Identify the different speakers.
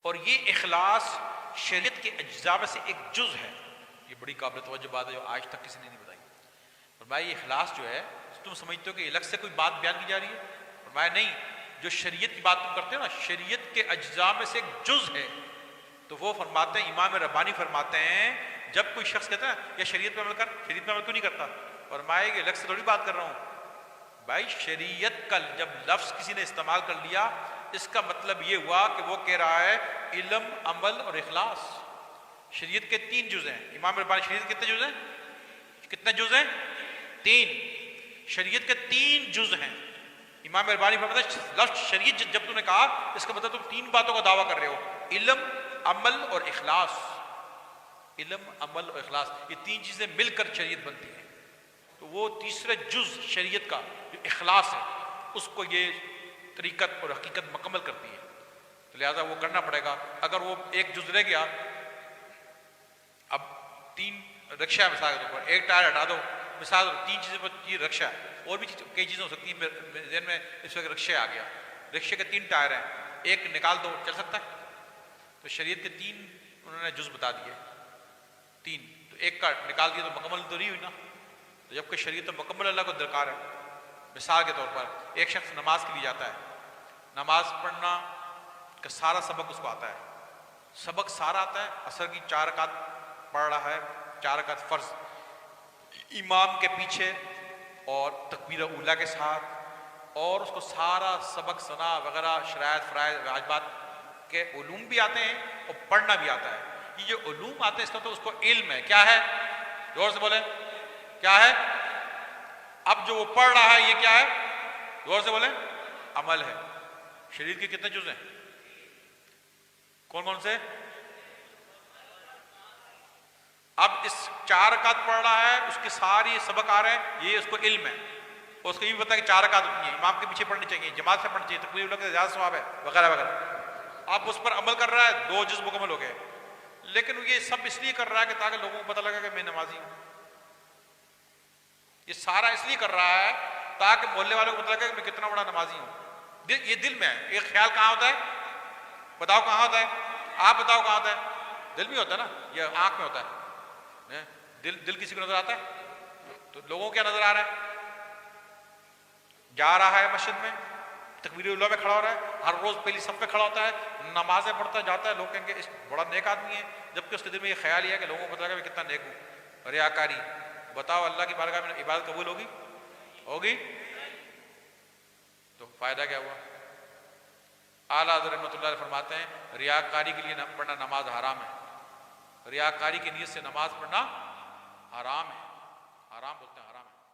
Speaker 1: اور یہ اخلاص شریعت کے اجزاء میں سے ایک جز ہے. یہ بڑی قابل توجہ بات ہے جو آج تک کسی نے نہیں بتائی. فرمایا یہ اخلاص جو ہے تم سمجھتے ہو کہ الگ سے کوئی بات بیان کی جا رہی ہے؟ فرمایا نہیں، جو شریعت کی بات تم کرتے ہو نا، شریعت کے اجزاء میں سے ایک جز ہے. تو وہ فرماتے ہیں، امام ربانی فرماتے ہیں، جب کوئی شخص کہتا ہے یا شریعت پہ عمل کر، شریعت پہ عمل کیوں نہیں کرتا؟ فرمایا کہ الگ سے تھوڑی بات کر رہا ہوں بھائی. شریعت کا جب لفظ کسی نے استعمال کر لیا، اس کا مطلب یہ ہوا کہ وہ کہہ رہا ہے علم، عمل اور اخلاص. شریعت کے 3 جز ہیں. امام ربانی شریعت کے کتنے جز ہیں؟ کتنے جز ہیں؟ 3. شریعت کے 3 جز ہیں. امام ربانی فرماتے ہیں لفظ شریعت جب تم نے کہا، اس کا مطلب تم 3 باتوں کا دعویٰ کر رہے ہو: علم، عمل اور اخلاص. علم، عمل اور اخلاص، یہ 3 چیزیں مل کر شریعت بنتی ہیں. تو وہ تیسرے جز شریعت کا جو اخلاص ہے، اس کو یہ طریقت اور حقیقت مکمل کرتی ہے. تو لہٰذا وہ کرنا پڑے گا. اگر وہ ایک جز رہ گیا، اب 3 رکشہ ہے مثال کے طور پر، ایک ٹائر ہٹا دو، مثال 3 چیزیں پر 3 رکشہ ہے، اور بھی کئی چیزیں ہو سکتی ہیں. میرے ذہن میں اس وقت رکشہ آ گیا. رکشے کے 3 ٹائر ہیں، ایک نکال دو، چل سکتا ہے؟ تو شریعت کے 3 انہوں نے جز بتا دیے. 3 تو ایک کا نکال دیا تو مکمل تو نہیں ہوئی نا. تو جب کہ شریعت مکمل اللہ کو درکار ہے. مثال کے طور پر ایک شخص نماز کے لیے جاتا ہے، نماز پڑھنا کا سارا سبق اس کو آتا ہے، سبق سارا آتا ہے. عصر کی 4 رکعت پڑھ رہا ہے، 4 رکعت فرض امام کے پیچھے اور تکبیر اولیٰ کے ساتھ، اور اس کو سارا سبق ثنا وغیرہ شرائط فرائض واجبات کے علوم بھی آتے ہیں اور پڑھنا بھی آتا ہے. یہ جو علوم آتے ہیں اس کا تو اس کو علم ہے. کیا ہے؟ زور سے بولیں، کیا ہے؟ اب جو وہ پڑھ رہا ہے یہ کیا ہے؟ زور سے بولیں، عمل ہے. شریعت کے کتنے جز ہیں؟ کون کون سے؟ اب اس 4 رکعت پڑھ رہا ہے، اس کے ساری سبق آ رہے ہیں، یہ اس کو علم ہے. اور اس کو یہ بھی پتا ہے کہ 4 رکعت ہوتی ہیں، امام کے پیچھے پڑھنی چاہیے، جماعت سے پڑھنی چاہیے، تکبیر اولیٰ کے زیادہ ثواب ہے وغیرہ وغیرہ. اب اس پر عمل کر رہا ہے، 2 جز مکمل ہو گئے. لیکن یہ سب اس لیے کر رہا ہے کہ تاکہ لوگوں کو پتہ لگے کہ میں نمازی ہوں. یہ سارا اس لیے کر رہا ہے تاکہ محلے والوں کو پتہ لگے کہ میں کتنا بڑا نمازی ہوں. یہ دل میں ہے. یہ خیال کہاں ہوتا ہے؟ بتاؤ کہاں ہوتا ہے؟ آپ بتاؤ کہاں ہوتا ہے؟ دل میں ہوتا ہے نا، یہ آنکھ میں ہوتا ہے. دل کسی کو نظر آتا ہے؟ تو لوگوں کو کیا نظر آ رہا ہے؟ جا رہا ہے مسجد میں، تکبیر اولیٰ میں کھڑا ہو رہا ہے، ہر روز پہلی صف میں کھڑا ہوتا ہے، نمازیں پڑھتا جاتا ہے، لوگ کہیں گے اس بڑا نیک آدمی ہے. جبکہ اس کے دل میں یہ خیال یہ ہے کہ لوگوں کو پتہ لگا میں کتنا نیک ہوں. ریاکاری. بتاؤ اللہ کی بارگاہ میں عبادت قبول ہوگی؟ ہوگی؟ تو فائدہ کیا ہوا؟ اعلیٰ حضرت رحمۃ اللہ علیہ فرماتے ہیں ریاکاری کے لیے پڑھنا نماز حرام ہے. ریاکاری کی نیت سے نماز پڑھنا حرام ہے. حرام بولتے ہیں، حرام ہے.